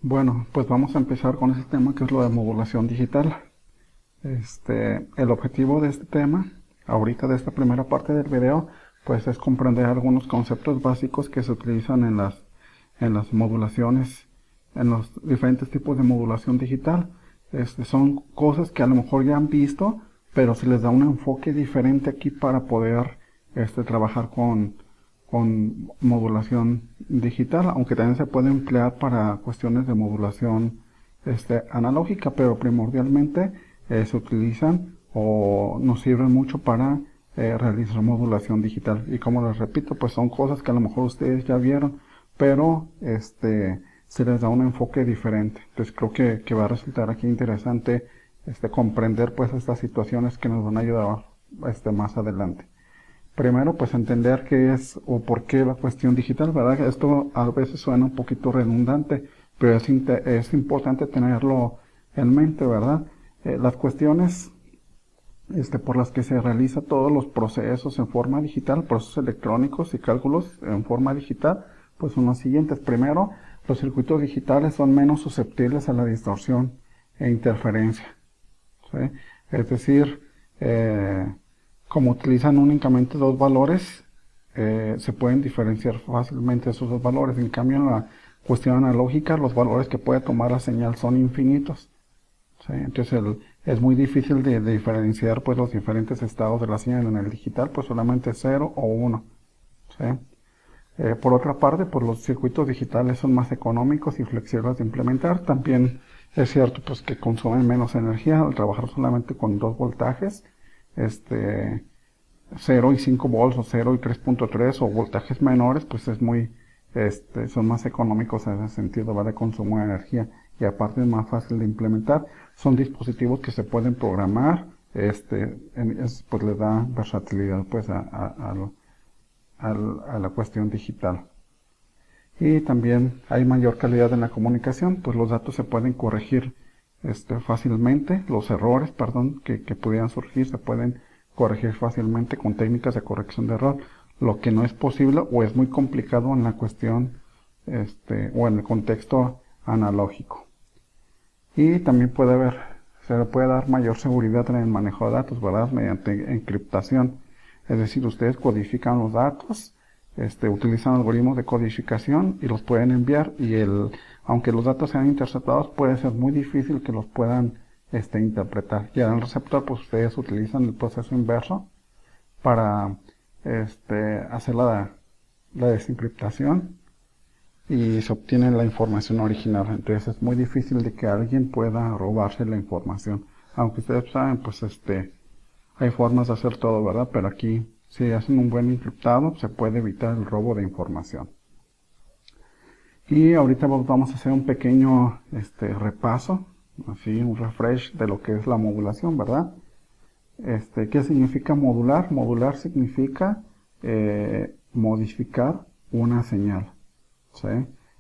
Bueno, pues vamos a empezar con ese tema que es lo de modulación digital. El objetivo de este tema, ahorita de esta primera parte del video, pues es comprender algunos conceptos básicos que se utilizan en las modulaciones, en los diferentes tipos de modulación digital. Son cosas que a lo mejor ya han visto, pero se les da un enfoque diferente aquí para poder trabajar con modulación digital, aunque también se puede emplear para cuestiones de modulación analógica, pero primordialmente se utilizan o nos sirven mucho para realizar modulación digital. Y como les repito, pues son cosas que a lo mejor ustedes ya vieron, pero se les da un enfoque diferente. Entonces creo que va a resultar aquí interesante comprender pues estas situaciones que nos van a ayudar más adelante. Primero, pues entender qué es o por qué la cuestión digital, ¿verdad? Esto a veces suena un poquito redundante, pero es importante tenerlo en mente, ¿verdad? Las cuestiones por las que se realiza todos los procesos en forma digital, procesos electrónicos y cálculos en forma digital, pues son los siguientes. Primero, los circuitos digitales son menos susceptibles a la distorsión e interferencia, ¿sí? Es decir, como utilizan únicamente dos valores, se pueden diferenciar fácilmente esos dos valores. En cambio, en la cuestión analógica, los valores que puede tomar la señal son infinitos, ¿sí? Entonces es muy difícil de diferenciar pues los diferentes estados de la señal. En el digital, pues solamente 0 o 1, ¿sí? Por otra parte, pues los circuitos digitales son más económicos y flexibles de implementar. También es cierto pues que consumen menos energía al trabajar solamente con dos voltajes, 0 y 5 volts o 0 y 3.3 o voltajes menores, pues son más económicos en ese sentido, va de consumo de energía, y aparte es más fácil de implementar. Son dispositivos que se pueden programar, pues le da versatilidad pues a la cuestión digital. Y también hay mayor calidad en la comunicación, pues los datos se pueden corregir fácilmente, los errores, perdón, que pudieran surgir se pueden corregir fácilmente con técnicas de corrección de error, lo que no es posible o es muy complicado en la cuestión o en el contexto analógico. Y también se le puede dar mayor seguridad en el manejo de datos, ¿verdad? Mediante encriptación. Es decir, ustedes codifican los datos, utilizan algoritmos de codificación y los pueden enviar, y aunque los datos sean interceptados, puede ser muy difícil que los puedan interpretar. Ya en el receptor, pues ustedes utilizan el proceso inverso para hacer la desencriptación y se obtiene la información original. Entonces es muy difícil de que alguien pueda robarse la información. Aunque ustedes saben, pues hay formas de hacer todo, ¿verdad? Pero aquí, si hacen un buen encriptado, se puede evitar el robo de información. Y ahorita vamos a hacer un pequeño repaso, así un refresh de lo que es la modulación, ¿verdad? ¿Qué significa modular? Modular significa modificar una señal, ¿sí?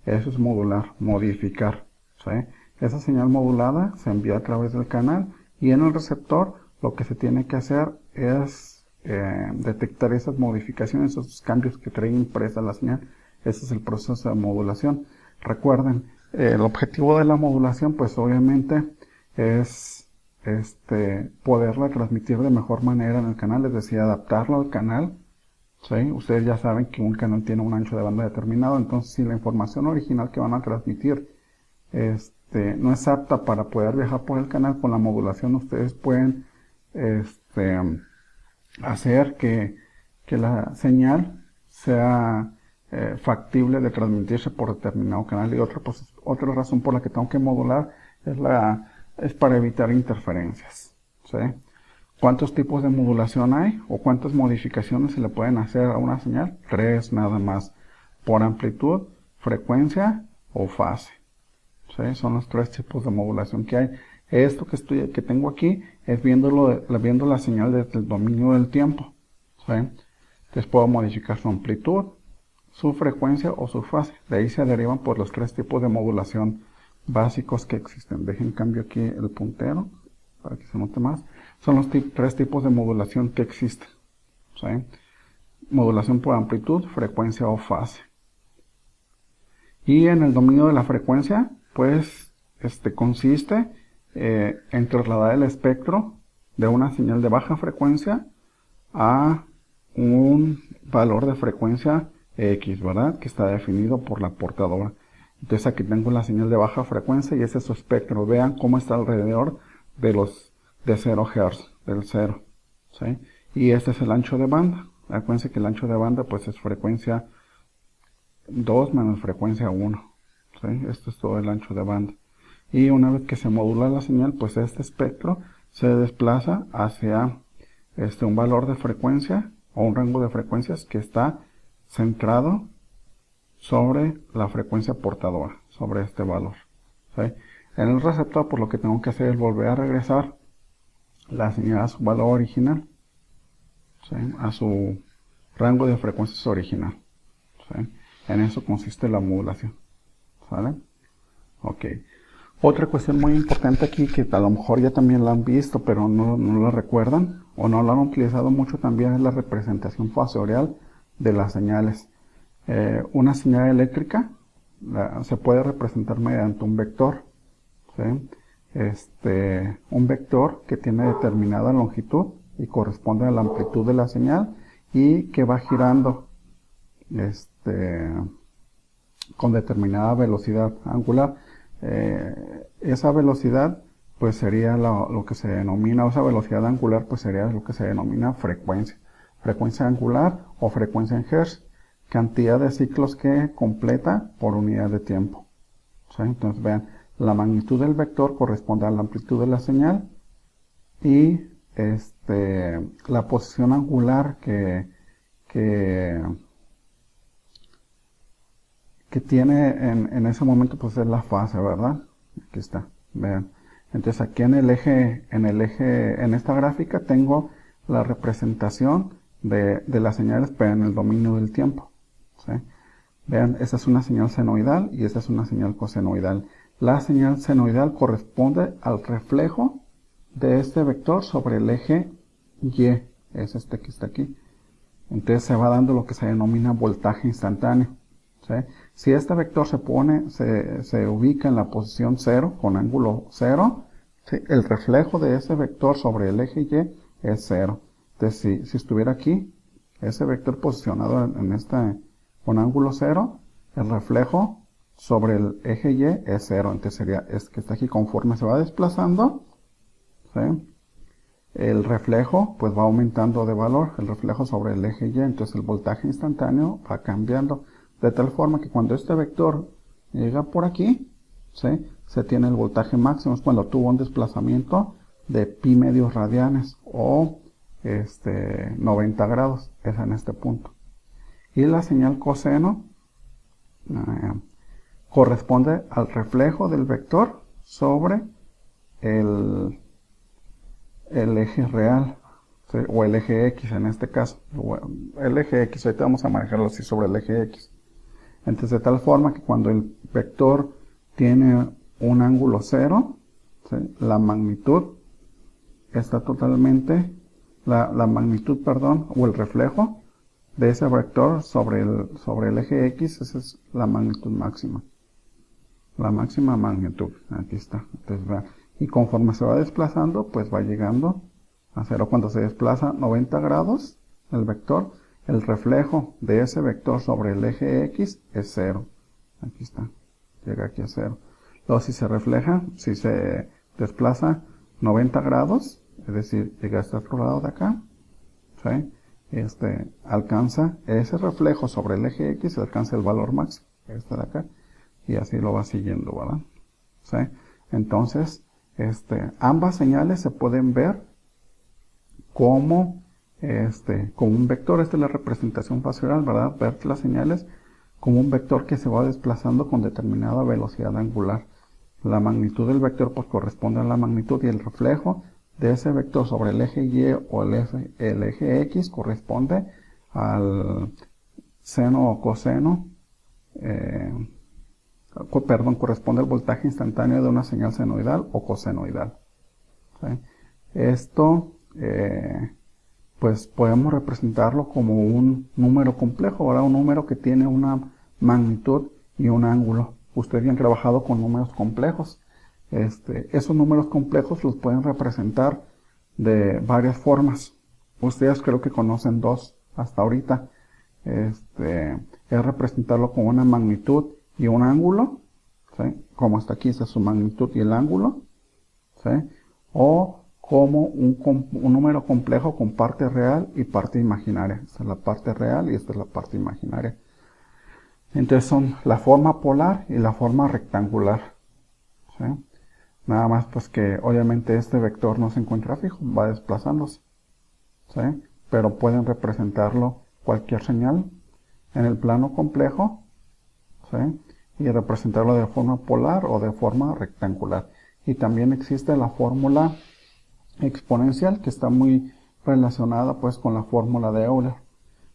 Eso es modular, modificar, ¿sí? Esa señal modulada se envía a través del canal, y en el receptor lo que se tiene que hacer es detectar esas modificaciones, esos cambios que trae impresa la señal. Ese es el proceso de modulación. Recuerden, el objetivo de la modulación, pues obviamente es poderla transmitir de mejor manera en el canal, es decir, adaptarlo al canal, ¿sí? Ustedes ya saben que un canal tiene un ancho de banda determinado, entonces si la información original que van a transmitir no es apta para poder viajar por el canal, con la modulación ustedes pueden hacer que la señal sea factible de transmitirse por determinado canal. Y otra razón por la que tengo que modular es para evitar interferencias, ¿sí? ¿Cuántos tipos de modulación hay o cuántas modificaciones se le pueden hacer a una señal? 3 nada más: por amplitud, frecuencia o fase, ¿sí? Son los 3 tipos de modulación que hay. Esto que tengo aquí es viendo la señal desde el dominio del tiempo, ¿sí? Entonces puedo modificar su amplitud, su frecuencia o su fase. De ahí se derivan pues los 3 tipos de modulación básicos que existen. Dejen cambio aquí el puntero para que se note más. Son los 3 tipos de modulación que existen, ¿sí? Modulación por amplitud, frecuencia o fase. Y en el dominio de la frecuencia, pues consiste en trasladar el espectro de una señal de baja frecuencia a un valor de frecuencia X, ¿verdad? Que está definido por la portadora. Entonces aquí tengo la señal de baja frecuencia y ese es su espectro. Vean cómo está alrededor de 0 Hz, del 0, ¿sí? Y este es el ancho de banda. Acuérdense que el ancho de banda pues es frecuencia 2 menos frecuencia 1, ¿sí? Esto es todo el ancho de banda. Y una vez que se modula la señal, pues este espectro se desplaza hacia un valor de frecuencia o un rango de frecuencias que está centrado sobre la frecuencia portadora, sobre este valor, ¿sí? En el receptor, por lo que tengo que hacer es volver a regresar la señal a su valor original, ¿sí? A su rango de frecuencias original, ¿sí? En eso consiste la modulación, ¿sale? Ok. Otra cuestión muy importante aquí, que a lo mejor ya también la han visto, pero no la recuerdan, o no la han utilizado mucho también, es la representación fasorial de las señales. Una señal eléctrica se puede representar mediante un vector, ¿sí? Un vector que tiene determinada longitud y corresponde a la amplitud de la señal y que va girando con determinada velocidad angular. Esa velocidad pues sería lo que se denomina, o esa velocidad angular pues sería lo que se denomina frecuencia angular o frecuencia en Hertz, cantidad de ciclos que completa por unidad de tiempo, ¿sí? Entonces vean, la magnitud del vector corresponde a la amplitud de la señal y la posición angular que tiene en ese momento pues es la fase, ¿verdad? Aquí está, vean. Entonces aquí en esta gráfica tengo la representación de las señales, pero en el dominio del tiempo, ¿sí? Vean, esta es una señal senoidal y esta es una señal cosenoidal. La señal senoidal corresponde al reflejo de este vector sobre el eje Y, es este que está aquí. Entonces se va dando lo que se denomina voltaje instantáneo, ¿sí? Si este vector se ubica en la posición 0, con ángulo 0, ¿sí? El reflejo de ese vector sobre el eje Y es 0. Entonces si estuviera aquí, ese vector posicionado con ángulo 0, el reflejo sobre el eje Y es 0. Entonces sería que está aquí, conforme se va desplazando, ¿sí? El reflejo pues va aumentando de valor, el reflejo sobre el eje Y, entonces el voltaje instantáneo va cambiando, de tal forma que cuando este vector llega por aquí, ¿sí? Se tiene el voltaje máximo, es cuando tuvo un desplazamiento de pi medios radianes o 90 grados, es en este punto. Y la señal coseno corresponde al reflejo del vector sobre el eje real, ¿sí? O el eje X en este caso. El eje X, ahorita vamos a manejarlo así sobre el eje X. Entonces de tal forma que cuando el vector tiene un ángulo 0, ¿sí? La magnitud está totalmente, la magnitud, perdón, o el reflejo de ese vector sobre el eje X, esa es la magnitud máxima. La máxima magnitud, aquí está. Entonces, vean, y conforme se va desplazando, pues va llegando a 0. Cuando se desplaza 90 grados el vector, el reflejo de ese vector sobre el eje X es 0. Aquí está, llega aquí a 0. Luego si se desplaza 90 grados, es decir, llega hasta el otro lado de acá, ¿sí? Alcanza ese reflejo sobre el eje X, alcanza el valor máximo, este de acá, y así lo va siguiendo, ¿verdad? ¿Sí? Entonces, ambas señales se pueden ver como un vector. Esta es la representación fasorial, ¿verdad? Ver las señales como un vector que se va desplazando con determinada velocidad angular. La magnitud del vector pues corresponde a la magnitud y el reflejo de ese vector sobre el eje Y o el eje X corresponde al seno o coseno, corresponde al voltaje instantáneo de una señal senoidal o cosenoidal, ¿sí? Esto pues podemos representarlo como un número complejo, ¿verdad? Un número que tiene una magnitud y un ángulo, ustedes ya han trabajado con números complejos. Esos números complejos los pueden representar de varias formas. Ustedes creo que conocen dos hasta ahorita. Es representarlo con una magnitud y un ángulo, ¿sí? Como está aquí, esta es su magnitud y el ángulo, ¿sí? O como un número complejo con parte real y parte imaginaria. Esta es la parte real y esta es la parte imaginaria. Entonces son la forma polar y la forma rectangular, ¿sí? Nada más pues que obviamente este vector no se encuentra fijo, va desplazándose, ¿sí? Pero pueden representarlo cualquier señal en el plano complejo, ¿sí? Y representarlo de forma polar o de forma rectangular. Y también existe la fórmula exponencial que está muy relacionada pues con la fórmula de Euler.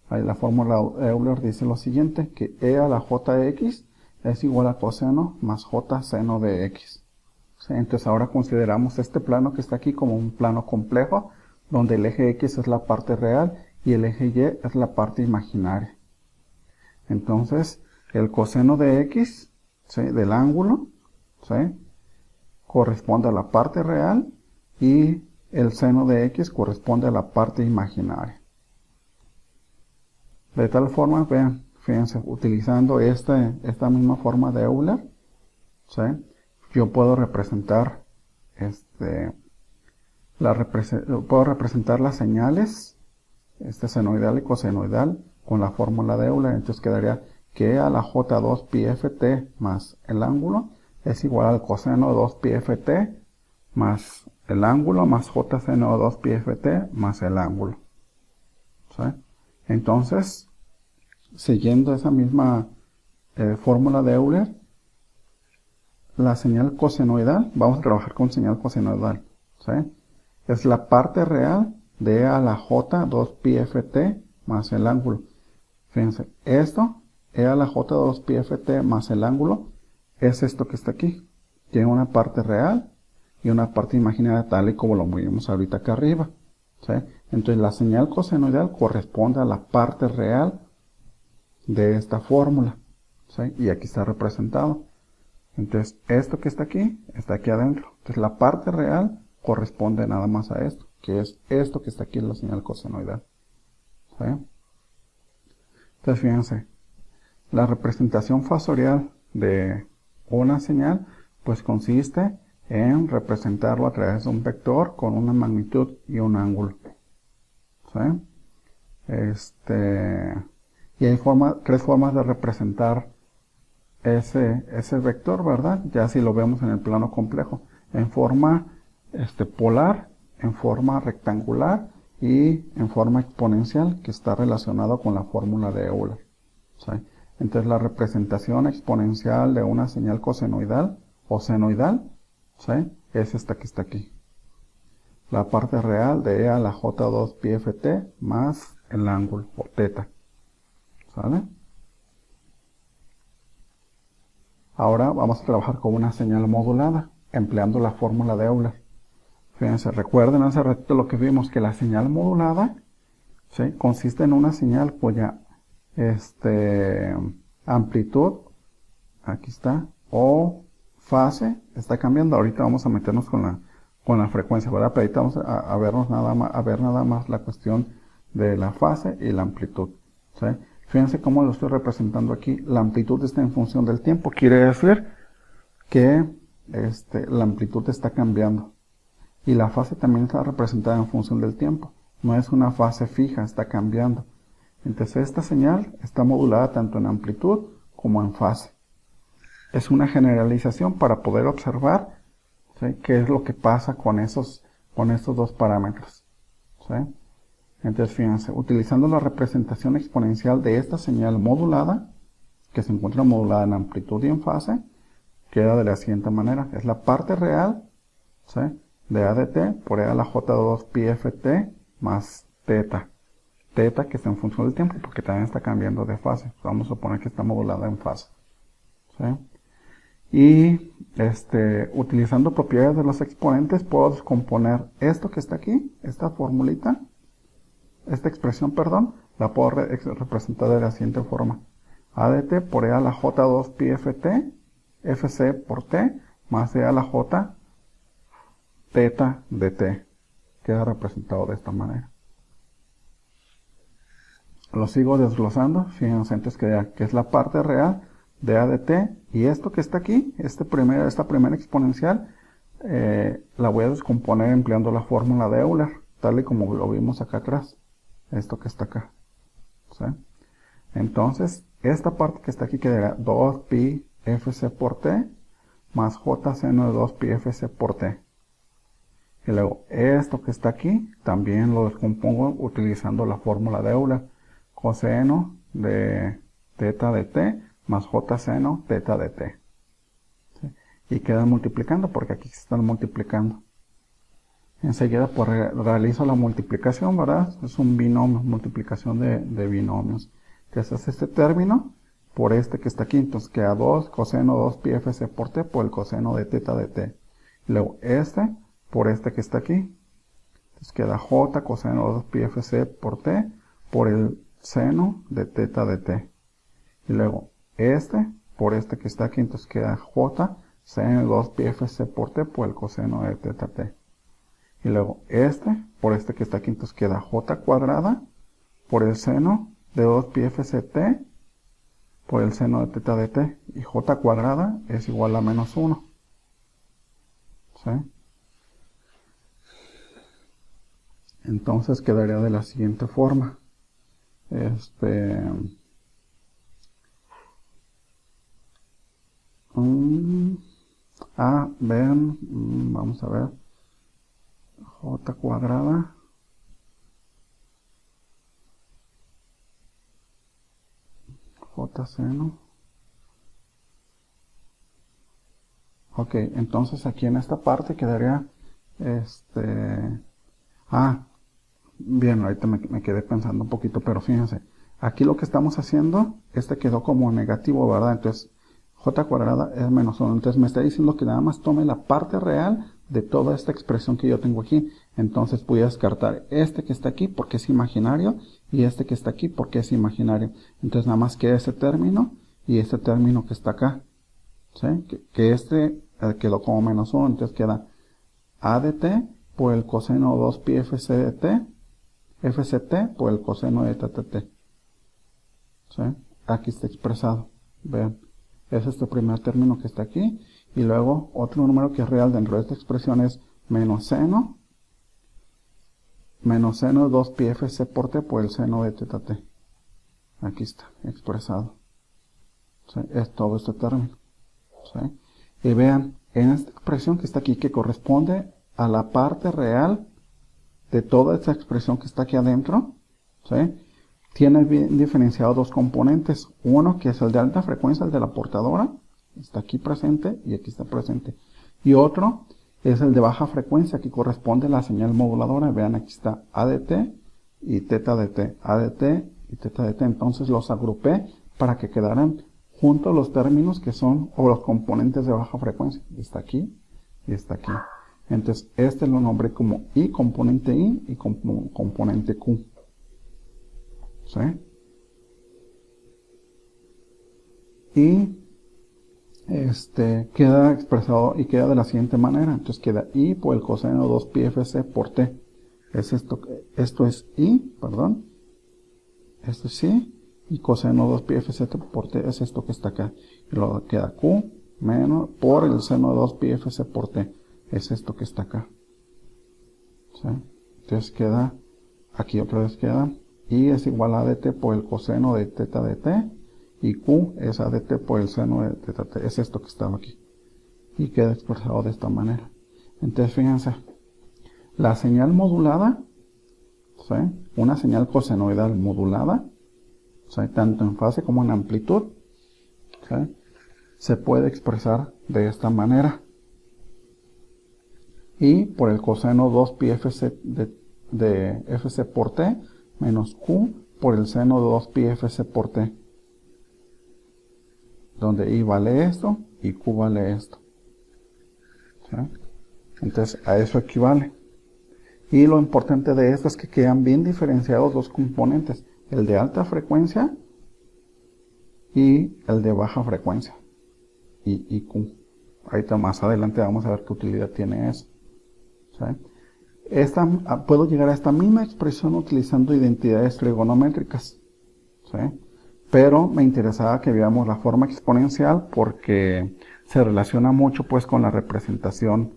Ahí la fórmula de Euler dice lo siguiente, que e a la jx es igual a coseno más j seno de x. ¿Sí? Entonces ahora consideramos este plano que está aquí como un plano complejo, donde el eje x es la parte real y el eje y es la parte imaginaria. Entonces el coseno de x, ¿sí? Del ángulo, ¿sí? Corresponde a la parte real y el seno de x corresponde a la parte imaginaria. De tal forma, vean, fíjense, utilizando esta misma forma de Euler, ¿sí? Yo puedo representar puedo representar las señales senoidal y cosenoidal con la fórmula de Euler. Entonces quedaría que a la j2 pi ft más el ángulo es igual al coseno de 2 pi ft más el ángulo más j seno de 2 pi ft más el ángulo, ¿sí? Entonces, siguiendo esa misma fórmula de Euler, la señal cosenoidal, vamos a trabajar con señal cosenoidal, ¿sí? Es la parte real de e a la j 2 pi ft más el ángulo. Fíjense, esto, e a la j 2 pi ft más el ángulo, es esto que está aquí. Tiene una parte real y una parte imaginaria tal y como lo vimos ahorita acá arriba, ¿sí? Entonces la señal cosenoidal corresponde a la parte real de esta fórmula, ¿sí? Y aquí está representado. Entonces esto que está aquí adentro. Entonces la parte real corresponde nada más a esto, que es esto que está aquí en la señal cosenoidal, ¿sí? Entonces fíjense, la representación fasorial de una señal pues consiste en representarlo a través de un vector con una magnitud y un ángulo, ¿sí? Y hay tres formas de representar ese vector, ¿verdad? Ya si lo vemos en el plano complejo, en forma polar, en forma rectangular y en forma exponencial, que está relacionado con la fórmula de Euler, ¿sí? Entonces la representación exponencial de una señal cosenoidal o senoidal, ¿sí? Es esta que está aquí. La parte real de e a la j2 pi ft más el ángulo o teta, ¿sale? Ahora vamos a trabajar con una señal modulada, empleando la fórmula de Euler. Fíjense, recuerden hace ratito lo que vimos, que la señal modulada, ¿sí? Consiste en una señal cuya amplitud, aquí está, o fase está cambiando. Ahorita vamos a meternos con la frecuencia, ¿verdad? Pero ahorita vamos a ver nada más la cuestión de la fase y la amplitud, ¿sí? Fíjense cómo lo estoy representando aquí. La amplitud está en función del tiempo. Quiere decir que la amplitud está cambiando. Y la fase también está representada en función del tiempo. No es una fase fija, está cambiando. Entonces esta señal está modulada tanto en amplitud como en fase. Es una generalización para poder observar, ¿sí? Qué es lo que pasa con estos dos parámetros, ¿sí? Entonces fíjense, utilizando la representación exponencial de esta señal modulada, que se encuentra modulada en amplitud y en fase, queda de la siguiente manera. Es la parte real, ¿sí? De a de t por e a la j2 pi ft más teta. Teta que está en función del tiempo porque también está cambiando de fase. Vamos a suponer que está modulada en fase, ¿sí? Y utilizando propiedades de los exponentes puedo descomponer esto que está aquí, esta formulita, esta expresión, perdón, la puedo representar de la siguiente forma. A de t por e a la j2 pi ft FC por T más E a la J teta de T. Queda representado de esta manera. Lo sigo desglosando. Fíjense antes que es la parte real de A de T. Y esto que está aquí, esta primera exponencial, la voy a descomponer empleando la fórmula de Euler, tal y como lo vimos acá atrás. Esto que está acá. ¿Sí? Entonces, esta parte que está aquí quedará 2pi fc por t más j seno de 2pi fc por t. Y luego, esto que está aquí, también lo descompongo utilizando la fórmula de Euler. Coseno de teta de t más j seno teta de t. ¿Sí? Y quedan multiplicando porque aquí se están multiplicando. Enseguida pues realizo la multiplicación, ¿verdad? Es un binomio, multiplicación de binomios. Entonces este término por este que está aquí, entonces queda 2 coseno 2pi fc por t por el coseno de teta de t. Y luego este por este que está aquí, entonces queda j coseno 2pi fc por t por el seno de teta de t. Y luego este por este que está aquí, entonces queda j seno de 2pi fc por t por el coseno de teta t. Y luego este por este que está aquí, entonces queda j cuadrada por el seno de 2pi fc t por el seno de teta de t. Y j cuadrada es igual a menos 1. ¿Sí? Entonces quedaría de la siguiente forma. Vean, vamos a ver. J cuadrada J seno. Ok, entonces aquí en esta parte quedaría bien, ahorita me quedé pensando un poquito, pero fíjense, aquí lo que estamos haciendo, quedó como negativo, ¿verdad? Entonces, j cuadrada es menos 1. Entonces me está diciendo que nada más tome la parte real de toda esta expresión que yo tengo aquí. Entonces voy a descartar este que está aquí porque es imaginario y este que está aquí porque es imaginario. Entonces nada más queda ese término y este término que está acá. ¿Sí? Que quedó como menos 1, entonces queda a de t por el coseno 2pi fc de t, fct por el coseno de teta t. ¿Sí? Aquí está expresado. Vean, es este primer término que está aquí. Y luego otro número que es real dentro de esta expresión es menos seno de 2pi fc por t por el seno de teta t. Aquí está expresado. ¿Sí? Es todo este término. ¿Sí? Y vean, en esta expresión que está aquí, que corresponde a la parte real de toda esta expresión que está aquí adentro, ¿sí? Tiene bien diferenciado dos componentes. Uno que es el de alta frecuencia, el de la portadora, está aquí presente y aquí está presente. Y otro es el de baja frecuencia, que corresponde a la señal moduladora. Vean, aquí está A de t y teta de t, A de t y teta de t. Entonces los agrupé para que quedaran juntos los términos que son, o los componentes de baja frecuencia. Está aquí y está aquí. Entonces, lo nombré como I componente I y componente Q. ¿Sí? Y queda expresado y queda de la siguiente manera. Entonces queda I por el coseno 2pi fc por t. Es esto es I, perdón. Esto es I. Y coseno 2pi fc por t es esto que está acá. Y luego queda Q menos por el seno de 2pi fc por t. Es esto que está acá. ¿Sí? Entonces queda, aquí otra vez queda, I es igual a dt por el coseno de teta de t. Y Q es a dt por el seno de teta t. Es esto que estaba aquí. Y queda expresado de esta manera. Entonces fíjense, la señal modulada, ¿sí? Una señal cosenoidal modulada, ¿sí? Tanto en fase como en amplitud, ¿sí? Se puede expresar de esta manera. Y por el coseno 2pi fc de fc por t menos Q por el seno de 2pi fc por t. Donde I vale esto y Q vale esto. ¿Sí? Entonces a eso equivale. Y lo importante de esto es que quedan bien diferenciados dos componentes. El de alta frecuencia y el de baja frecuencia. y Q. Ahorita más adelante vamos a ver qué utilidad tiene eso. ¿Sí? Puedo llegar a esta misma expresión utilizando identidades trigonométricas. ¿Sí? Pero me interesaba que veamos la forma exponencial porque se relaciona mucho pues con la representación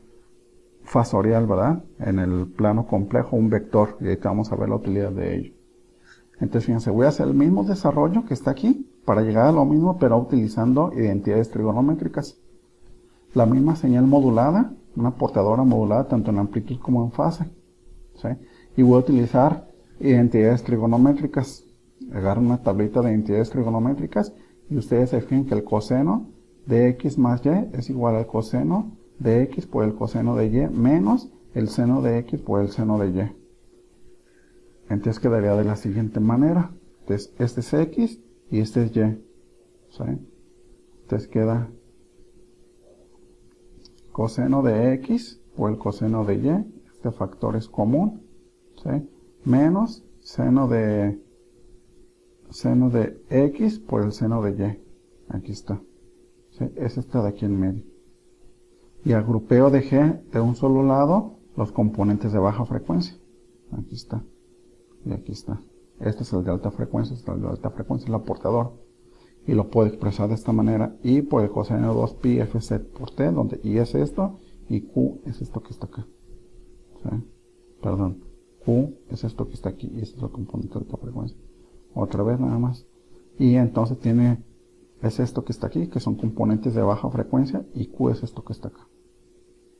fasorial, ¿verdad? En el plano complejo, un vector, y ahorita vamos a ver la utilidad de ello. Entonces, fíjense, voy a hacer el mismo desarrollo que está aquí para llegar a lo mismo, pero utilizando identidades trigonométricas. La misma señal modulada, una portadora modulada tanto en amplitud como en fase. ¿Sí? Y voy a utilizar identidades trigonométricas. Agarro una tablita de identidades trigonométricas y ustedes se fijan que el coseno de x más y es igual al coseno de x por el coseno de y menos el seno de x por el seno de y. Entonces quedaría de la siguiente manera. Entonces este es x y este es y. ¿Sí? Entonces queda coseno de x por el coseno de y. Este factor es común. ¿Sí? Menos seno de x por el seno de y. Aquí está. ¿Sí? Es esta de aquí en medio. Y agrupeo de g de un solo lado los componentes de baja frecuencia. Aquí está. Y aquí está. Este es el de alta frecuencia, este es el de alta frecuencia, el aportador. Y lo puedo expresar de esta manera. Y por el coseno de 2pi fz por t, donde i es esto y q es esto que está acá. ¿Sí? Perdón. Q es esto que está aquí y este es el componente de alta frecuencia. Otra vez nada más. Y entonces es esto que está aquí, que son componentes de baja frecuencia, y Q es esto que está acá.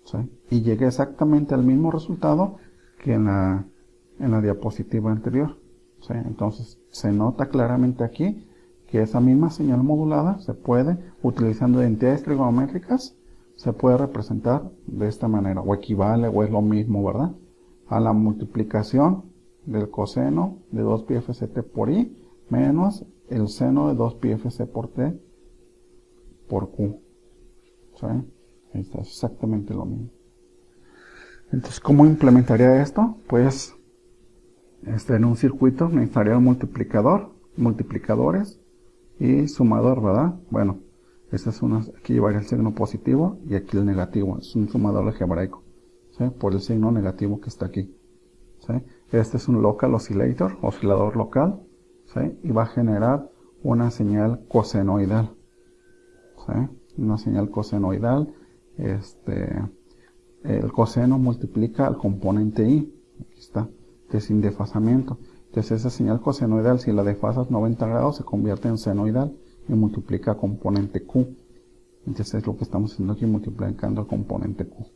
¿Sí? Y llegué exactamente al mismo resultado que en la diapositiva anterior. ¿Sí? Entonces se nota claramente aquí que esa misma señal modulada se puede, utilizando identidades trigonométricas, se puede representar de esta manera, o equivale, o es lo mismo, ¿verdad? A la multiplicación del coseno de 2pi fct por i menos el seno de 2pi fc por t por q. ¿Sí? Ahí está, es exactamente lo mismo. Entonces, ¿cómo implementaría esto? Pues, en un circuito necesitaría un multiplicador, multiplicadores y sumador, ¿verdad? Bueno, aquí llevaría el signo positivo y aquí el negativo. Es un sumador algebraico, ¿sí? Por el signo negativo que está aquí. ¿Sí? Este es un local oscillator, oscilador local, ¿sí? Y va a generar una señal cosenoidal. ¿Sí? Una señal cosenoidal. El coseno multiplica al componente i. Aquí está, que es sin desfasamiento. Entonces esa señal cosenoidal, si la desfasas 90 grados, se convierte en senoidal y multiplica componente q. Entonces es lo que estamos haciendo aquí, multiplicando el componente q.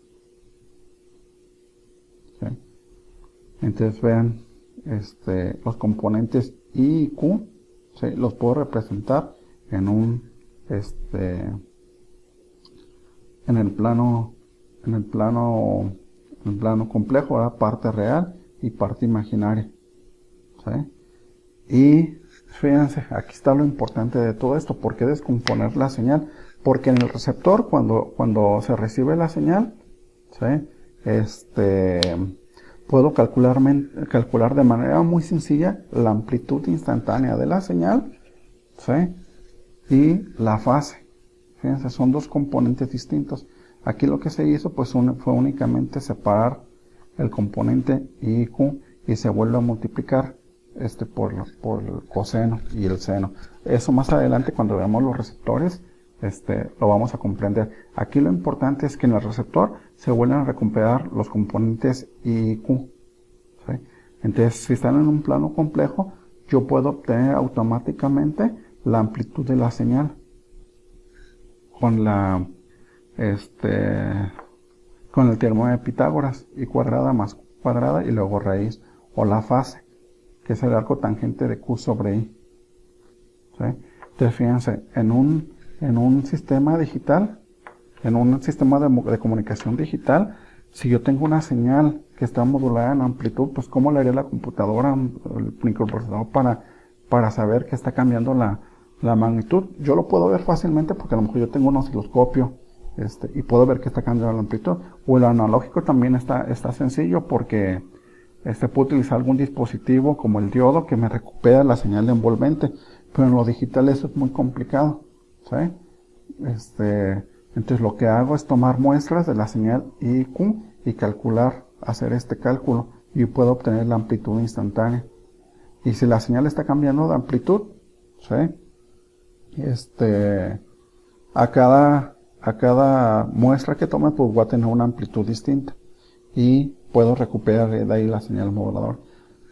¿Sí? Entonces vean, los componentes i y q, ¿sí? Los puedo representar en el plano complejo, ¿verdad? Parte real y parte imaginaria. ¿Sí? Y fíjense, aquí está lo importante de todo esto. ¿Por qué descomponer la señal? Porque en el receptor, cuando se recibe la señal, ¿sí? Puedo calcular de manera muy sencilla la amplitud instantánea de la señal, ¿sí? Y la fase. Fíjense, son dos componentes distintos. Aquí lo que se hizo pues fue únicamente separar el componente I y Q y se vuelve a multiplicar por el coseno y el seno. Eso más adelante cuando veamos los receptores lo vamos a comprender. Aquí lo importante es que en el receptor se vuelven a recuperar los componentes I y Q. ¿Sí? Entonces, si están en un plano complejo, yo puedo obtener automáticamente la amplitud de la señal con con el teorema de Pitágoras, i cuadrada más q cuadrada y luego raíz, o la fase, que es el arco tangente de q sobre i. ¿Sí? Entonces, fíjense, en un sistema digital, en un sistema de comunicación digital, si yo tengo una señal que está modulada en amplitud, pues ¿cómo le haría la computadora, el microprocesador, para saber que está cambiando la magnitud? Yo lo puedo ver fácilmente porque a lo mejor yo tengo un osciloscopio y puedo ver que está cambiando la amplitud. O el analógico también está sencillo porque puedo utilizar algún dispositivo como el diodo que me recupera la señal de envolvente, pero en lo digital eso es muy complicado. ¿Sí? Entonces lo que hago es tomar muestras de la señal I y Q y calcular, hacer este cálculo, y puedo obtener la amplitud instantánea. Y si la señal está cambiando de amplitud, ¿sí? A cada muestra que tome, pues voy a tener una amplitud distinta y puedo recuperar de ahí la señal moduladora.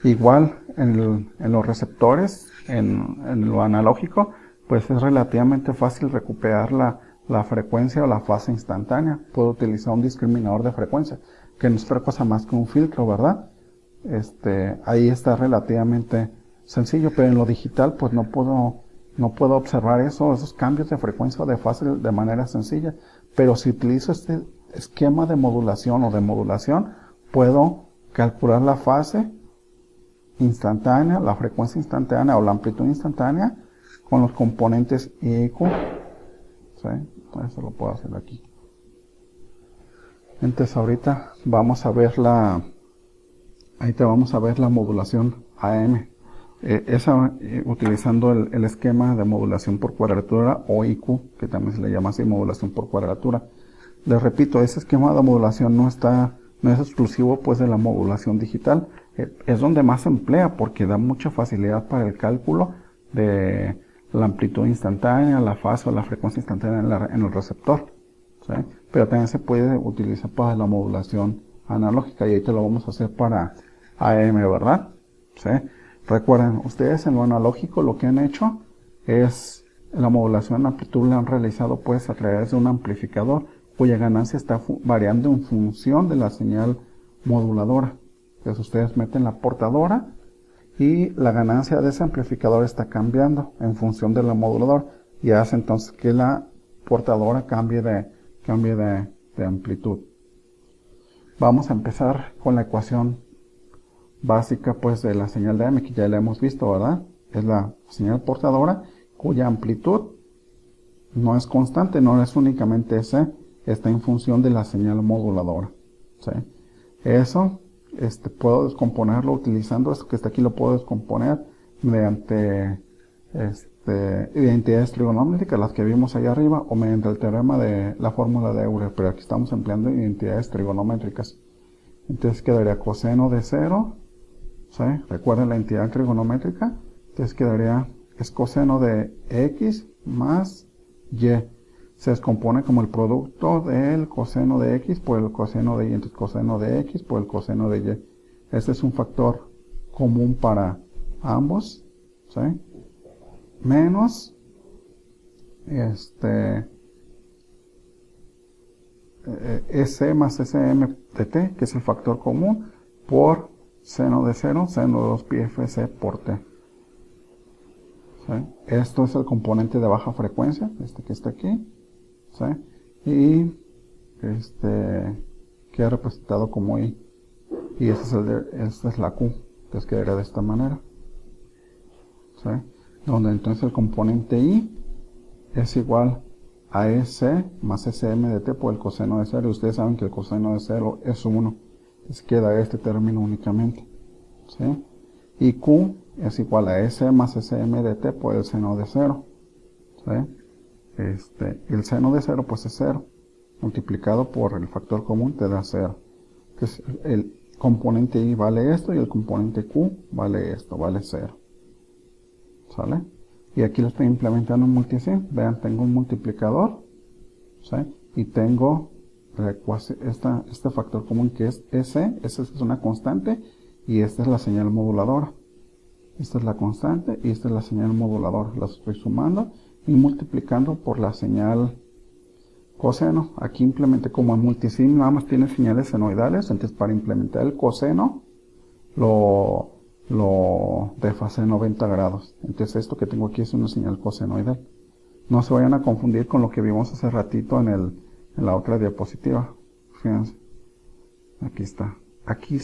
Igual en los receptores, en lo analógico, pues es relativamente fácil recuperar la frecuencia o la fase instantánea. Puedo utilizar un discriminador de frecuencia, que no es otra cosa más que un filtro, ¿verdad? Ahí está relativamente sencillo, pero en lo digital pues no puedo observar esos cambios de frecuencia o de fase de manera sencilla. Pero si utilizo este esquema de modulación o de modulación, puedo calcular la fase instantánea, la frecuencia instantánea o la amplitud instantánea con los componentes I y Q. ¿Sí? Eso lo puedo hacer aquí. Entonces ahorita vamos a ver vamos a ver la modulación AM. Utilizando el esquema de modulación por cuadratura o IQ, que también se le llama así, modulación por cuadratura. Les repito, ese esquema de modulación no es exclusivo pues de la modulación digital. Es donde más se emplea porque da mucha facilidad para el cálculo de la amplitud instantánea, la fase o la frecuencia instantánea en el receptor, ¿sí? Pero también se puede utilizar para la modulación analógica, y ahorita lo vamos a hacer para AM, ¿verdad? ¿Sí? Recuerden, ustedes en lo analógico lo que han hecho es la modulación de amplitud la han realizado pues a través de un amplificador cuya ganancia está variando en función de la señal moduladora. Entonces ustedes meten la portadora y la ganancia de ese amplificador está cambiando en función de la moduladora, y hace entonces que la portadora cambie de amplitud. Vamos a empezar con la ecuación básica pues de la señal de AM, que ya la hemos visto, ¿verdad? Es la señal portadora cuya amplitud no es constante, no es únicamente S, está en función de la señal moduladora, ¿sí? Eso puedo descomponerlo utilizando esto que está aquí, lo puedo descomponer mediante identidades trigonométricas, las que vimos ahí arriba, o mediante el teorema de la fórmula de Euler, pero aquí estamos empleando identidades trigonométricas. Entonces quedaría coseno de 0, ¿sí? Recuerden la entidad trigonométrica. Entonces quedaría, es coseno de x más y. Se descompone como el producto del coseno de x por el coseno de y. Entonces coseno de x por el coseno de y. Este es un factor común para ambos, ¿sí? Menos S más SM de t, que es el factor común, por seno de 0, seno de 2 pi fc por t. ¿Sí? Esto es el componente de baja frecuencia, que está aquí, ¿sí? Y queda representado como I. Y esta es la Q, entonces quedaría de esta manera, ¿sí? Donde entonces el componente I es igual a S más SM de t por el coseno de 0. Y ustedes saben que el coseno de 0 es 1. Entonces queda este término únicamente, ¿sí? Y Q es igual a S más SM de t por el seno de 0, ¿sí? El seno de 0 pues es 0. Multiplicado por el factor común te da 0. Entonces el componente I vale esto y el componente Q vale esto, vale 0. ¿Sale? Y aquí lo estoy implementando en multisim. Vean, tengo un multiplicador, ¿sí? Y tengo este factor común que es S. S es una constante y esta es la señal moduladora. Esta es la constante y esta es la señal moduladora. Las estoy sumando y multiplicando por la señal coseno. Aquí implementé, como en multisim nada más tiene señales senoidales, entonces para implementar el coseno lo desfasé 90 grados. Entonces esto que tengo aquí es una señal cosenoidal. No se vayan a confundir con lo que vimos hace ratito en la otra diapositiva. Fíjense. Aquí está. Aquí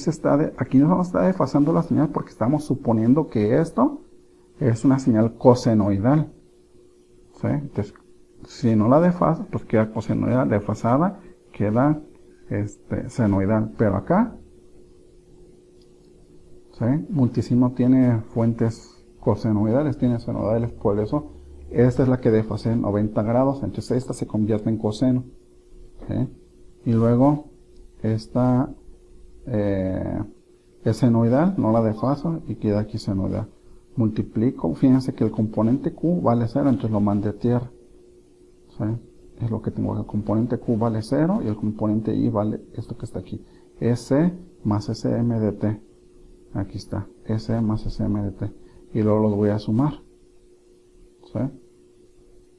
no está desfasando la señal porque estamos suponiendo que esto es una señal cosenoidal, ¿sí? Entonces, si no la desfasa, pues queda cosenoidal. Desfasada, queda senoidal. Pero acá, ¿sí? Multisim no tiene fuentes cosenoidales, tiene senoidales, por eso esta es la que desfase 90 grados, entonces esta se convierte en coseno. ¿Sí? Y luego esta es senoidal, no la desfaso y queda aquí senoidal. Multiplico, fíjense que el componente Q vale 0, entonces lo mandé a tierra. ¿Sí? Es lo que tengo, el componente Q vale 0 y el componente I vale esto que está aquí. S más SM de T. Aquí está, S más SM de T. Y luego los voy a sumar. ¿Sí?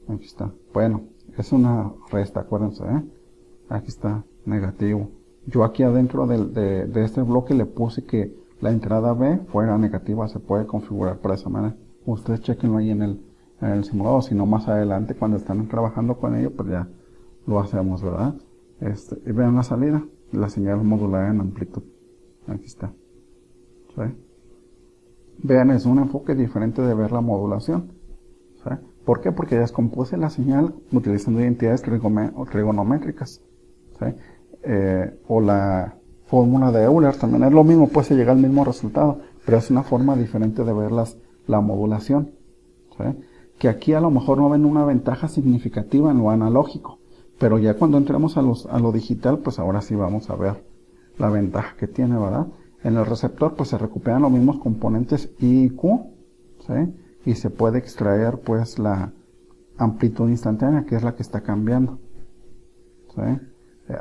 Aquí está. Bueno, es una resta, acuérdense, ¿eh? Aquí está, negativo. Yo aquí adentro de este bloque le puse que la entrada B fuera negativa, se puede configurar para esa manera. Ustedes chequenlo ahí en el simulador, si no más adelante cuando están trabajando con ello, pues ya lo hacemos, ¿verdad? Y vean la salida, la señal modular en amplitud. Aquí está. ¿Sí? Vean, es un enfoque diferente de ver la modulación. ¿Sí? ¿Por qué? Porque descompuse la señal utilizando identidades trigonométricas. ¿Sí? O la fórmula de Euler, también es lo mismo, pues se llega al mismo resultado, pero es una forma diferente de ver la modulación. ¿Sí? Que aquí a lo mejor no ven una ventaja significativa en lo analógico, pero ya cuando entremos a lo digital, pues ahora sí vamos a ver la ventaja que tiene, ¿verdad? En el receptor pues se recuperan los mismos componentes I y Q, ¿sí? Y se puede extraer pues la amplitud instantánea, que es la que está cambiando. ¿Sí?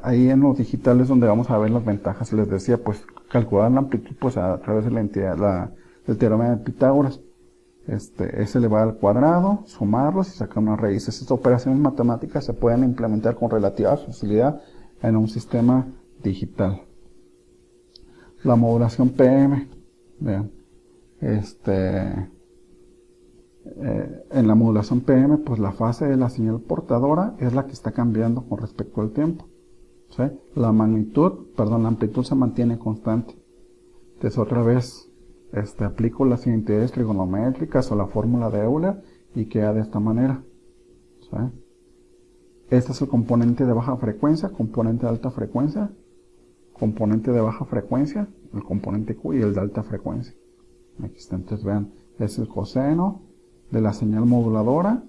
Ahí en lo digital es donde vamos a ver las ventajas. Les decía, pues calcular la amplitud pues a través de la entidad, del teorema de Pitágoras. Es elevado al cuadrado, sumarlos y sacar unas raíces. Estas operaciones matemáticas se pueden implementar con relativa facilidad en un sistema digital. La modulación PM, vean, en la modulación PM, pues la fase de la señal portadora es la que está cambiando con respecto al tiempo. ¿Sí? La amplitud se mantiene constante. Entonces otra vez, aplico las identidades trigonométricas o la fórmula de Euler y queda de esta manera. ¿Sí? Este es el componente de baja frecuencia, componente de alta frecuencia, componente de baja frecuencia, el componente Q y el de alta frecuencia. Aquí está, entonces vean, es el coseno de la señal moduladora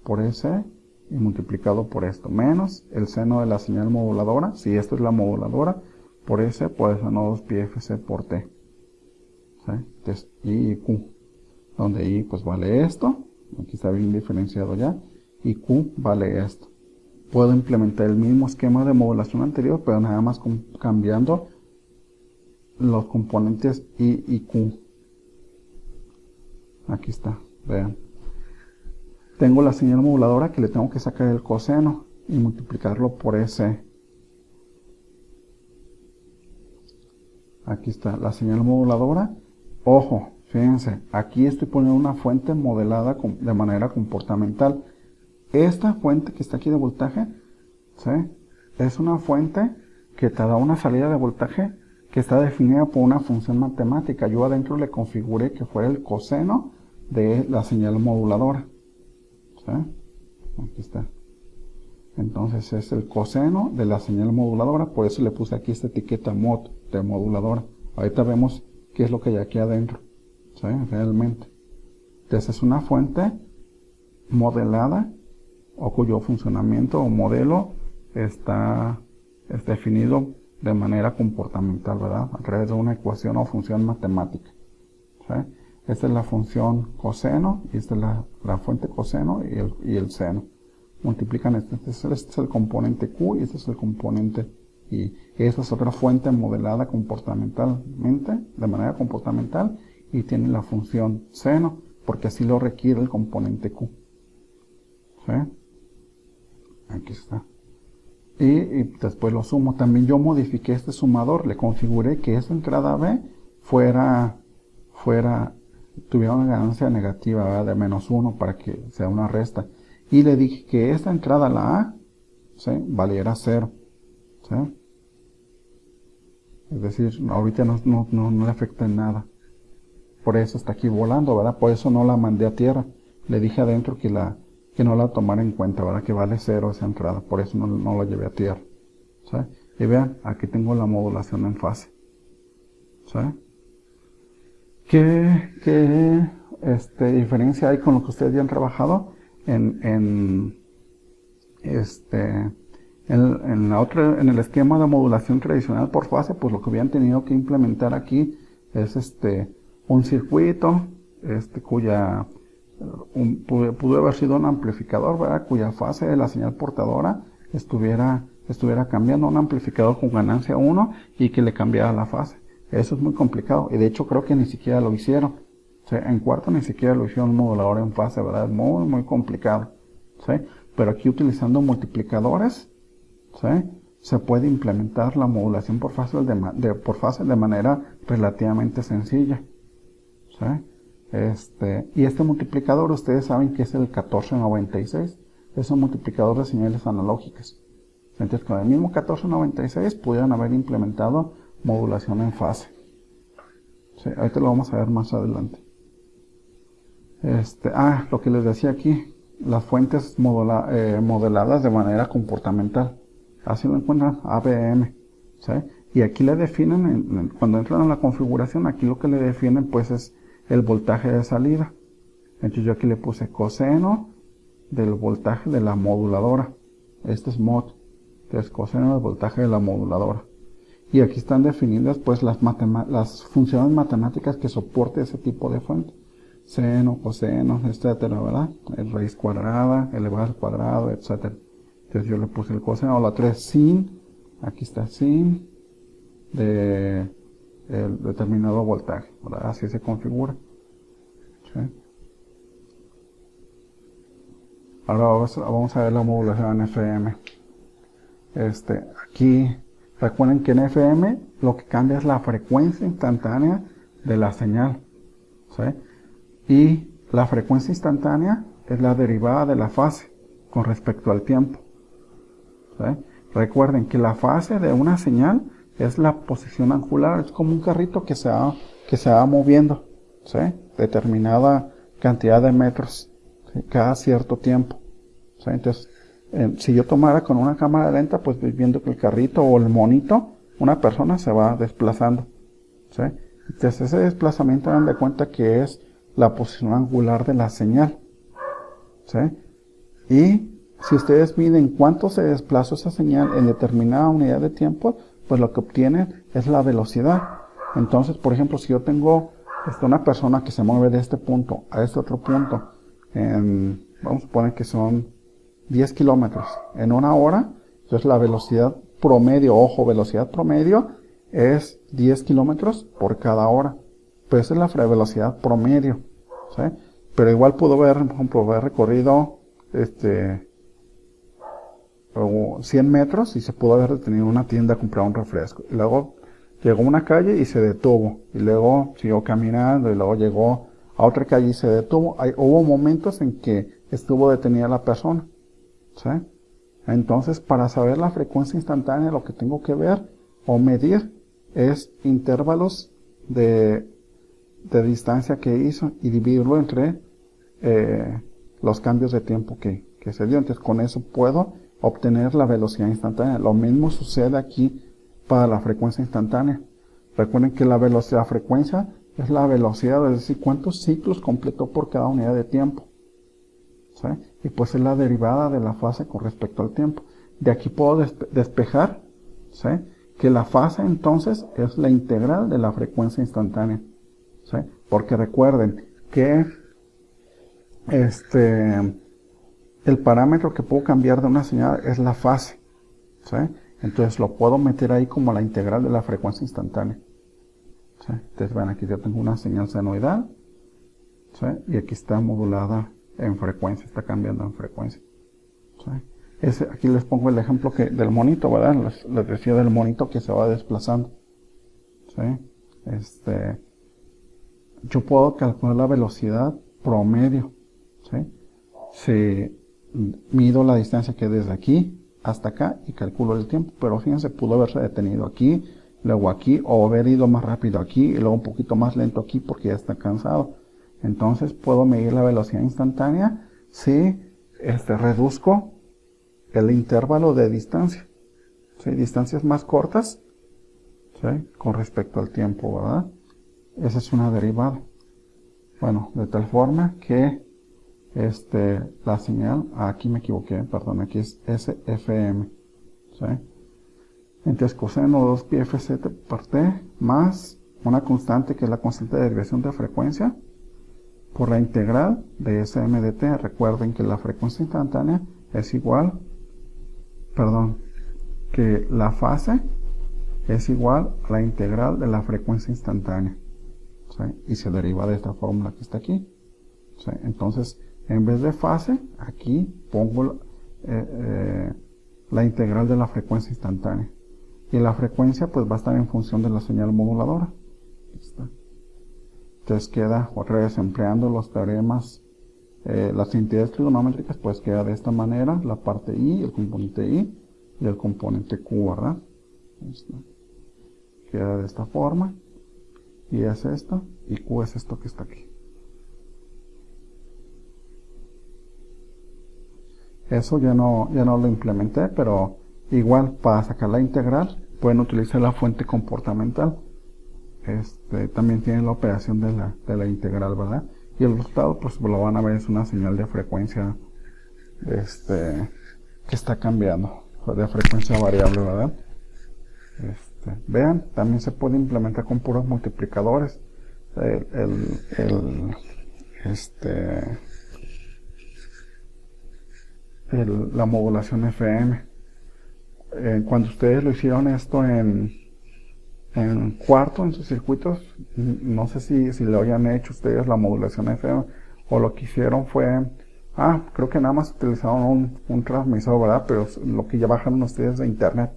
por S y multiplicado por esto, menos el seno de la señal moduladora, si esta es la moduladora, por S por seno 2 pi FC por T. ¿Sí? Entonces, I y Q, donde I pues vale esto, aquí está bien diferenciado ya, y Q vale esto. Puedo implementar el mismo esquema de modulación anterior, pero nada más cambiando los componentes I y Q. Aquí está, vean. Tengo la señal moduladora que le tengo que sacar el coseno y multiplicarlo por S. Aquí está la señal moduladora. Ojo, fíjense, aquí estoy poniendo una fuente modelada de manera comportamental. Esta fuente que está aquí de voltaje, ¿sí? Es una fuente que te da una salida de voltaje que está definida por una función matemática. Yo adentro le configuré que fuera el coseno de la señal moduladora. ¿Sí? Aquí está. Entonces es el coseno de la señal moduladora, por eso le puse aquí esta etiqueta mod de moduladora. Ahorita vemos qué es lo que hay aquí adentro. ¿Sí? Realmente. Entonces es una fuente modelada o cuyo funcionamiento o modelo es definido de manera comportamental, ¿verdad? A través de una ecuación o función matemática. ¿Sí? Esta es la función coseno y esta es la fuente coseno y el seno. Multiplican este es el componente Q y este es el componente I. Esta es otra fuente modelada comportamentalmente, de manera comportamental, y tiene la función seno, porque así lo requiere el componente Q. ¿Sí? Aquí está. Y después lo sumo. También yo modifiqué este sumador, le configuré que esta entrada B tuviera una ganancia negativa, ¿verdad? De -1 para que sea una resta. Y le dije que esta entrada, la A, ¿sí? Valiera 0. ¿Sí? Es decir, ahorita no le afecta en nada. Por eso está aquí volando, ¿verdad? Por eso no la mandé a tierra. Le dije adentro que no la tomara en cuenta, ¿verdad? Que vale 0 esa entrada. Por eso no la llevé a tierra. ¿Sí? Y vean, aquí tengo la modulación en fase. ¿Sí? ¿Qué diferencia hay con lo que ustedes ya han trabajado? en en el esquema de modulación tradicional por fase, pues lo que hubieran tenido que implementar aquí es un circuito, cuya pudo haber sido un amplificador, ¿verdad? Cuya fase de la señal portadora estuviera cambiando, un amplificador con ganancia 1 y que le cambiara la fase. Eso es muy complicado, y de hecho creo que ni siquiera lo hicieron. O sea, en cuarto ni siquiera lo hicieron un modulador en fase, ¿verdad? Es muy, muy complicado. ¿Sí? Pero aquí utilizando multiplicadores, ¿sí?, se puede implementar la modulación por fase de manera relativamente sencilla. ¿Sí? Y este multiplicador, ustedes saben que es el 1496. Es un multiplicador de señales analógicas. Entonces, con el mismo 1496 pudieran haber implementado modulación en fase. Sí, ahorita lo vamos a ver más adelante. Lo que les decía aquí, las fuentes modeladas de manera comportamental. Así lo encuentran, ABM. ¿Sí? Y aquí le definen, cuando entran a la configuración, aquí lo que le definen pues es el voltaje de salida. Entonces yo aquí le puse coseno del voltaje de la moduladora. Este es mod. Entonces coseno del voltaje de la moduladora. Y aquí están definidas pues las funciones matemáticas que soporte ese tipo de fuente. Seno, coseno, etcétera, ¿verdad? El raíz cuadrada, elevado al cuadrado, etcétera. Entonces yo le puse el coseno, la 3 sin, aquí está sin, de el determinado voltaje, ¿verdad? Así se configura. ¿Sí? Ahora vamos a ver la modulación en FM. Aquí, recuerden que en FM lo que cambia es la frecuencia instantánea de la señal. ¿Sí? Y la frecuencia instantánea es la derivada de la fase con respecto al tiempo. ¿Sí? Recuerden que la fase de una señal es la posición angular, es como un carrito que se va moviendo, ¿sí?, determinada cantidad de metros, ¿sí?, cada cierto tiempo. ¿Sí? Entonces, si yo tomara con una cámara lenta, pues voy viendo que el carrito o el monito, una persona se va desplazando. ¿Sí? Entonces ese desplazamiento, dan de cuenta que es la posición angular de la señal. ¿Sí? Y si ustedes miden cuánto se desplazó esa señal en determinada unidad de tiempo, pues lo que obtienen es la velocidad. Entonces, por ejemplo, si yo tengo una persona que se mueve de este punto a este otro punto, vamos a poner que son 10 kilómetros en una hora, entonces la velocidad promedio, ojo, velocidad promedio es 10 kilómetros por cada hora. Pero esa es la velocidad promedio. ¿Sí? Pero igual pudo haber, por ejemplo, haber recorrido 100 metros y se pudo haber detenido en una tienda a comprar un refresco. Y luego llegó a una calle y se detuvo. Y luego siguió caminando y luego llegó a otra calle y se detuvo. Hubo momentos en que estuvo detenida la persona. ¿Sí? Entonces, para saber la frecuencia instantánea, lo que tengo que ver o medir es intervalos de distancia que hizo y dividirlo entre los cambios de tiempo que se dio. Entonces, con eso puedo obtener la velocidad instantánea. Lo mismo sucede aquí para la frecuencia instantánea. Recuerden que la frecuencia es la velocidad, es decir, cuántos ciclos completó por cada unidad de tiempo. ¿Sí? Y pues es la derivada de la fase con respecto al tiempo. De aquí puedo despejar, ¿sí?, que la fase entonces es la integral de la frecuencia instantánea. ¿Sí? Porque recuerden que el parámetro que puedo cambiar de una señal es la fase. ¿Sí? Entonces lo puedo meter ahí como la integral de la frecuencia instantánea. ¿Sí? Entonces ven, aquí yo tengo una señal senoidal, ¿sí?, y aquí está modulada en frecuencia, está cambiando en frecuencia. ¿Sí? Aquí les pongo el ejemplo del monito, ¿verdad? Les decía del monito que se va desplazando. ¿Sí? Yo puedo calcular la velocidad promedio. ¿Sí? Si mido la distancia que desde aquí hasta acá y calculo el tiempo, pero fíjense, pudo haberse detenido aquí, luego aquí, o haber ido más rápido aquí y luego un poquito más lento aquí porque ya está cansado. Entonces puedo medir la velocidad instantánea si reduzco el intervalo de distancia. ¿Sí? Distancias más cortas, ¿sí?, con respecto al tiempo, ¿verdad? Esa es una derivada. Bueno, de tal forma que la señal, aquí me equivoqué, perdón, aquí es SFM, ¿sí? Entonces coseno 2 pi fz por t más una constante que es la constante de desviación de frecuencia por la integral de Sm de t. Recuerden que la frecuencia instantánea es igual, que la fase es igual a la integral de la frecuencia instantánea, ¿sí? Y se deriva de esta fórmula que está aquí, ¿sí? Entonces, en vez de fase, aquí pongo la integral de la frecuencia instantánea. Y la frecuencia pues va a estar en función de la señal moduladora. Entonces queda, otra vez empleando los teoremas, las entidades trigonométricas, pues queda de esta manera la parte I, el componente I y el componente Q, ¿verdad? Queda de esta forma. I es esto y Q es esto que está aquí. Eso ya no lo implementé, pero igual para sacar la integral pueden utilizar la fuente comportamental. También tienen la operación de la integral, ¿verdad? Y el resultado pues lo van a ver, es una señal de frecuencia que está cambiando, de frecuencia variable, ¿verdad? Vean, también se puede implementar con puros multiplicadores. La modulación FM. Cuando ustedes lo hicieron esto en cuarto, en sus circuitos, no sé si lo hayan hecho ustedes la modulación FM, o lo que hicieron fue, creo que nada más utilizaron un transmisor, ¿verdad? Pero lo que ya bajaron ustedes de internet,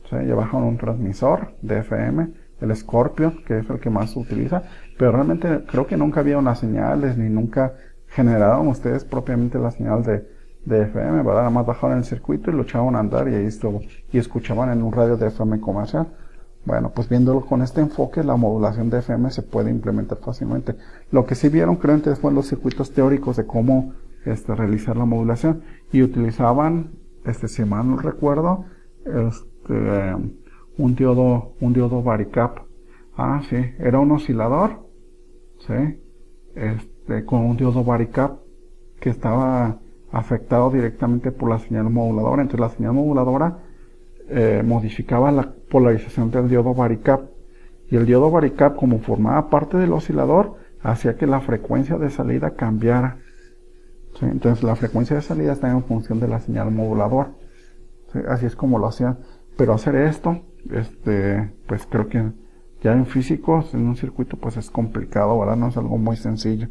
¿sí? Ya bajaron un transmisor de FM, el Scorpion, que es el que más se utiliza, pero realmente creo que nunca había unas señales, ni nunca generaron ustedes propiamente la señal de FM, ¿verdad? Nada más bajaron el circuito y lo echaban a andar y ahí estuvo, y escuchaban en un radio de FM comercial. Bueno, pues viéndolo con este enfoque, la modulación de FM se puede implementar fácilmente. Lo que sí vieron, creo, entonces fue los circuitos teóricos de cómo realizar la modulación, y utilizaban, si mal no recuerdo, un diodo varicap. Sí, era un oscilador, ¿sí? Con un diodo varicap que estaba afectado directamente por la señal moduladora. Entonces la señal moduladora modificaba la polarización del diodo varicap, y el diodo varicap, como formaba parte del oscilador, hacía que la frecuencia de salida cambiara, ¿sí? Entonces la frecuencia de salida está en función de la señal moduladora, ¿sí? Así es como lo hacían. Pero hacer esto, pues creo que ya en físicos, en un circuito, pues es complicado, ¿verdad? No es algo muy sencillo,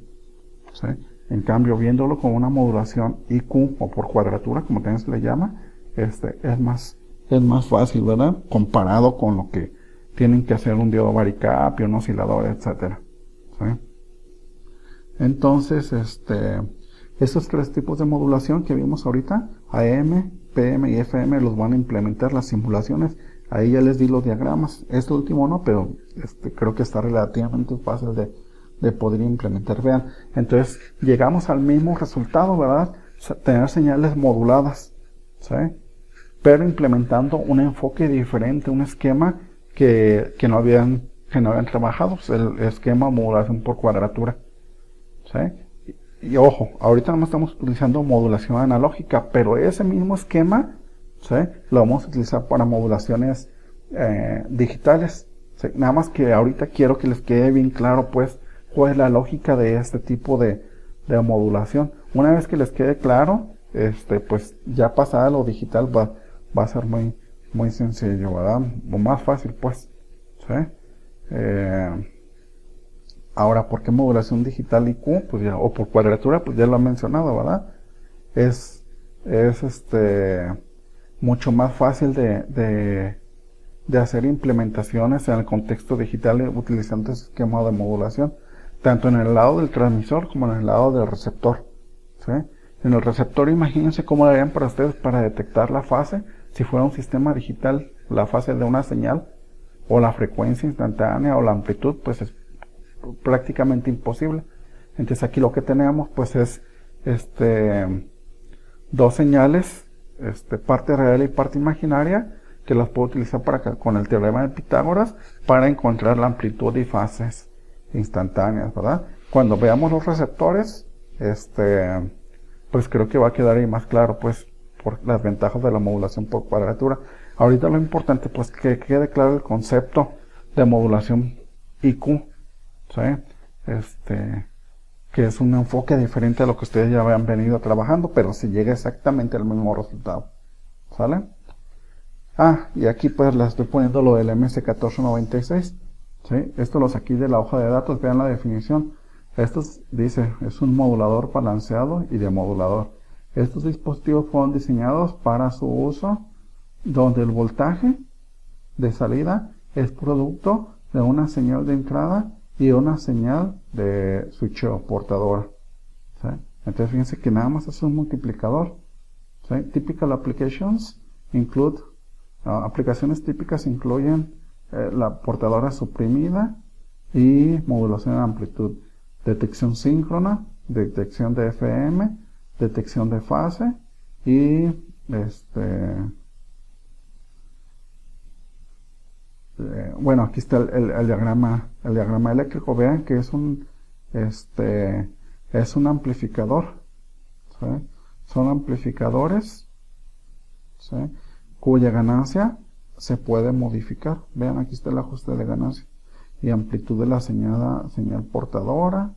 ¿sí? En cambio, viéndolo con una modulación IQ o por cuadratura, como también se le llama, es más fácil, ¿verdad? Comparado con lo que tienen que hacer un diodo varicap y un oscilador, etcétera, ¿sí? Entonces, esos tres tipos de modulación que vimos ahorita, AM, PM y FM, los van a implementar las simulaciones. Ahí ya les di los diagramas. Este último no, pero creo que está relativamente fácil de poder implementar. Vean, entonces llegamos al mismo resultado, ¿verdad? Tener señales moduladas, ¿sí? Pero implementando un enfoque diferente, un esquema que no habían trabajado, pues el esquema modulación por cuadratura, ¿sí? Y ojo, ahorita no estamos utilizando modulación analógica, pero ese mismo esquema, ¿sí?, lo vamos a utilizar para modulaciones digitales, ¿sí? Nada más que ahorita quiero que les quede bien claro, pues, cuál es la lógica de este tipo de modulación. Una vez que les quede claro, pues ya pasar a lo digital va a ser muy sencillo, ¿verdad? O más fácil, pues, ¿sí? Ahora, ¿por qué modulación digital IQ? Pues ya, o por cuadratura, pues ya lo he mencionado, ¿verdad? Es mucho más fácil de hacer implementaciones en el contexto digital utilizando ese esquema de modulación, tanto en el lado del transmisor como en el lado del receptor, ¿sí? En el receptor, imagínense cómo lo harían para ustedes para detectar la fase, si fuera un sistema digital, la fase de una señal, o la frecuencia instantánea, o la amplitud, pues es prácticamente imposible. Entonces aquí lo que tenemos pues es dos señales, parte real y parte imaginaria, que las puedo utilizar con el teorema de Pitágoras para encontrar la amplitud y fases instantáneas, ¿verdad? Cuando veamos los receptores, pues creo que va a quedar ahí más claro, pues, por las ventajas de la modulación por cuadratura. Ahorita lo importante, pues, que quede claro el concepto de modulación IQ, ¿sí? Que es un enfoque diferente a lo que ustedes ya habían venido trabajando, pero si llega exactamente al mismo resultado, ¿sale? Y aquí pues le estoy poniendo lo del MS1496, ¿sí? Esto lo saqué de la hoja de datos, vean la definición. Esto dice, es un modulador balanceado y demodulador. Estos dispositivos fueron diseñados para su uso donde el voltaje de salida es producto de una señal de entrada y una señal de switcheo portadora, ¿sí? Entonces fíjense que nada más es un multiplicador, ¿sí? Typical applications include aplicaciones típicas incluyen la portadora suprimida y modulación de amplitud, detección síncrona, detección de FM, detección de fase y bueno, aquí está el diagrama eléctrico. Vean que es un amplificador, ¿sí? Son amplificadores, ¿sí? Cuya ganancia se puede modificar. Vean, aquí está el ajuste de ganancia y amplitud de la señal portadora,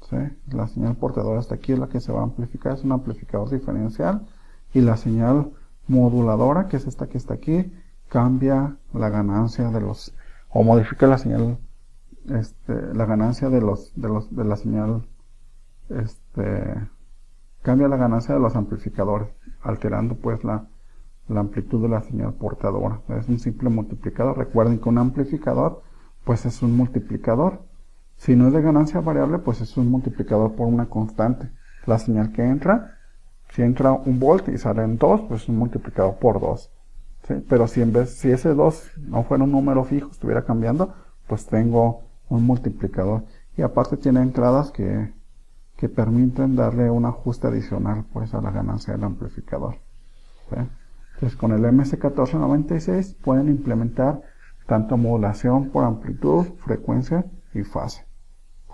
¿sí? La señal portadora hasta aquí es la que se va a amplificar, es un amplificador diferencial, y la señal moduladora, que es esta que está aquí, cambia la ganancia de los, o modifica la señal, la ganancia de la señal, cambia la ganancia de los amplificadores, alterando pues la amplitud de la señal portadora. Es un simple multiplicador. Recuerden que un amplificador pues es un multiplicador. Si no es de ganancia variable, pues es un multiplicador por una constante. La señal que entra, si entra 1 volt y salen 2, pues es un multiplicador por 2. ¿Sí? Pero si ese 2 no fuera un número fijo, estuviera cambiando, pues tengo un multiplicador. Y aparte tiene entradas que permiten darle un ajuste adicional pues a la ganancia del amplificador. ¿Sí? Entonces con el MS1496 pueden implementar tanto modulación por amplitud, frecuencia y fase.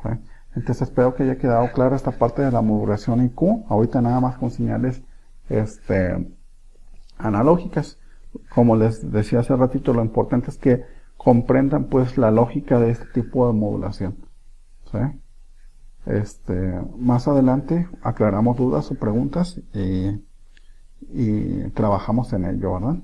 ¿Sí? Entonces espero que haya quedado clara esta parte de la modulación IQ. Ahorita nada más con señales analógicas. Como les decía hace ratito, lo importante es que comprendan pues la lógica de este tipo de modulación. ¿Sí? Más adelante aclaramos dudas o preguntas y trabajamos en ello, ¿verdad?